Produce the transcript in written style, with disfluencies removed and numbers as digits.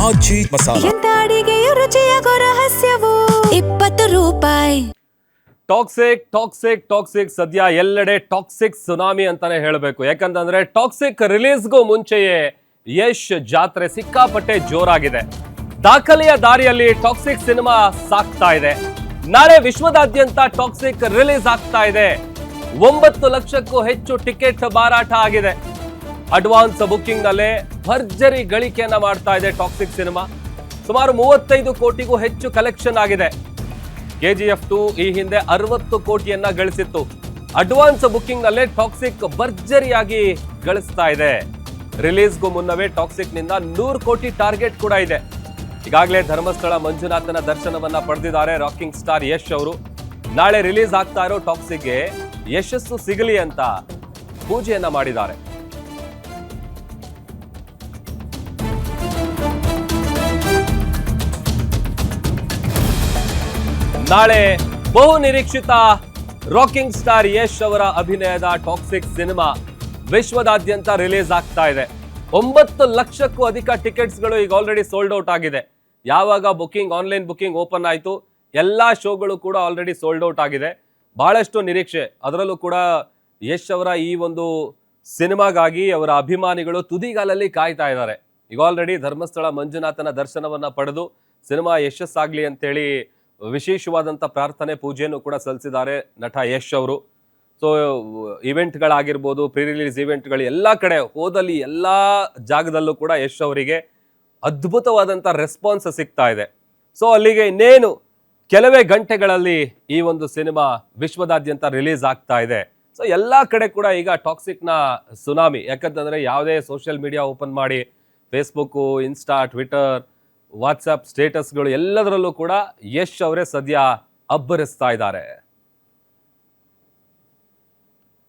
ಆಜಿ ಮಸಾಲ. ಎಂತ ಅಡಿಗೆಯ ರುಚಿಯಾಗೋ ರಹಸ್ಯವು 20 ರೂಪಾಯಿ. ಟಾಕ್ಸಿಕ್ ಸದ್ಯ ಎಲ್ಲೆಡೆ ಟಾಕ್ಸಿಕ್ ಸುನಾಮಿ ಅಂತಾನೆ ಹೇಳಬೇಕು. ಯಾಕಂತಂದ್ರೆ ಟಾಕ್ಸಿಕ್ ರಿಲೀಸ್ಗೂ ಮುಂಚೆಯೇ ಯಶ್ ಜಾತ್ರೆ ಸಿಕ್ಕಾಪಟ್ಟೆ ಜೋರಾಗಿದೆ. ದಾಖಲೆಯ ದಾರಿಯಲ್ಲಿ ಟಾಕ್ಸಿಕ್ ಸಿನಿಮಾ ಸಾಕ್ತಾ ಇದೆ. ನಾಳೆ ವಿಶ್ವದಾದ್ಯಂತ ಟಾಕ್ಸಿಕ್ ರಿಲೀಸ್ ಆಗ್ತಾ ಇದೆ. 9 ಲಕ್ಷಕ್ಕೂ ಹೆಚ್ಚು ಟಿಕೆಟ್ ಮಾರಾಟ ಆಗಿದೆ. ಅಡ್ವಾನ್ಸ್ ಬುಕ್ಕಿಂಗ್ ನಲ್ಲೇ ಭರ್ಜರಿ ಗಳಿಕೆಯನ್ನ ಮಾಡ್ತಾ ಇದೆ ಟಾಕ್ಸಿಕ್ ಸಿನಿಮಾ. ಸುಮಾರು 35 ಕೋಟಿಗೂ ಹೆಚ್ಚು ಕಲೆಕ್ಷನ್ ಆಗಿದೆ. KGF 2 ಈ ಹಿಂದೆ 60 ಕೋಟಿಯನ್ನ ಗಳಿಸಿತ್ತು. ಅಡ್ವಾನ್ಸ್ ಬುಕ್ಕಿಂಗ್ ನಲ್ಲೇ ಟಾಕ್ಸಿಕ್ ಭರ್ಜರಿಯಾಗಿ ಗಳಿಸ್ತಾ ಇದೆ. ರಿಲೀಸ್ಗೂ ಮುನ್ನವೇ ಟಾಕ್ಸಿಕ್ ನಿಂದ 100 ಕೋಟಿ ಟಾರ್ಗೆಟ್ ಕೂಡ ಇದೆ. ಈಗಾಗಲೇ ಧರ್ಮಸ್ಥಳ ಮಂಜುನಾಥನ ದರ್ಶನವನ್ನ ಪಡೆದಿದ್ದಾರೆ ರಾಕಿಂಗ್ ಸ್ಟಾರ್ ಯಶ್ ಅವರು. ನಾಳೆ ರಿಲೀಸ್ ಆಗ್ತಾ ಇರೋ ಟಾಕ್ಸಿಕ್ಗೆ ಯಶಸ್ಸು ಸಿಗಲಿ ಅಂತ ಪೂಜೆಯನ್ನ ಮಾಡಿದ್ದಾರೆ. ನಾಳೆ ಬಹು ನಿರೀಕ್ಷಿತ ರಾಕಿಂಗ್ ಸ್ಟಾರ್ ಯಶ್ ಅವರ ಅಭಿನಯದ ಟಾಕ್ಸಿಕ್ ಸಿನಿಮಾ ವಿಶ್ವದಾದ್ಯಂತ ರಿಲೀಸ್ ಆಗ್ತಾ ಇದೆ. 9 ಲಕ್ಷಕ್ಕೂ ಅಧಿಕ ಟಿಕೆಟ್ಸ್ಗಳು ಈಗ ಆಲ್ರೆಡಿ ಸೋಲ್ಡ್ ಔಟ್ ಆಗಿದೆ. ಯಾವಾಗ ಆನ್ಲೈನ್ ಬುಕ್ಕಿಂಗ್ ಓಪನ್ ಆಯಿತು, ಎಲ್ಲಾ ಶೋಗಳು ಕೂಡ ಆಲ್ರೆಡಿ ಸೋಲ್ಡ್ ಔಟ್ ಆಗಿದೆ. ಬಹಳಷ್ಟು ನಿರೀಕ್ಷೆ, ಅದರಲ್ಲೂ ಕೂಡ ಯಶ್ ಅವರ ಈ ಒಂದು ಸಿನಿಮಾಗಾಗಿ ಅವರ ಅಭಿಮಾನಿಗಳು ತುದಿಗಾಲಲ್ಲಿ ಕಾಯ್ತಾ ಇದ್ದಾರೆ. ಈಗ ಆಲ್ರೆಡಿ ಧರ್ಮಸ್ಥಳ ಮಂಜುನಾಥನ ದರ್ಶನವನ್ನ ಪಡೆದು ಸಿನಿಮಾ ಯಶಸ್ಸಾಗ್ಲಿ ಅಂತೇಳಿ ವಿಶೇಷವಾದಂಥ ಪ್ರಾರ್ಥನೆ ಪೂಜೆಯನ್ನು ಕೂಡ ಸಲ್ಲಿಸಿದ್ದಾರೆ ನಟ ಯಶ್ ಅವರು. ಸೊ ಇವೆಂಟ್ಗಳಾಗಿರ್ಬೋದು, ಪ್ರೀ ರಿಲೀಸ್ ಇವೆಂಟ್ಗಳು ಎಲ್ಲ ಕಡೆ ಹೋದಲ್ಲಿ ಎಲ್ಲ ಜಾಗದಲ್ಲೂ ಕೂಡ ಯಶ್ ಅವರಿಗೆ ಅದ್ಭುತವಾದಂಥ ರೆಸ್ಪಾನ್ಸ್ ಸಿಗ್ತಾ ಇದೆ. ಸೊ ಅಲ್ಲಿಗೆ ಇನ್ನೇನು ಕೆಲವೇ ಗಂಟೆಗಳಲ್ಲಿ ಈ ಒಂದು ಸಿನಿಮಾ ವಿಶ್ವದಾದ್ಯಂತ ರಿಲೀಸ್ ಆಗ್ತಾ ಇದೆ. ಸೊ ಎಲ್ಲ ಕಡೆ ಕೂಡ ಈಗ ಟಾಕ್ಸಿಕ್ನ ಸುನಾಮಿ. ಯಾಕಂತಂದರೆ ಯಾವುದೇ ಸೋಷಿಯಲ್ ಮೀಡಿಯಾ ಓಪನ್ ಮಾಡಿ, ಫೇಸ್ಬುಕ್ಕು, ಇನ್ಸ್ಟಾ, ಟ್ವಿಟರ್, ವಾಟ್ಸಪ್ ಸ್ಟೇಟಸ್ಗಳು ಎಲ್ಲದರಲ್ಲೂ ಕೂಡ ಯಶ್ ಅವರೇ ಸದ್ಯ ಅಬ್ಬರಿಸ್ತಾ ಇದ್ದಾರೆ.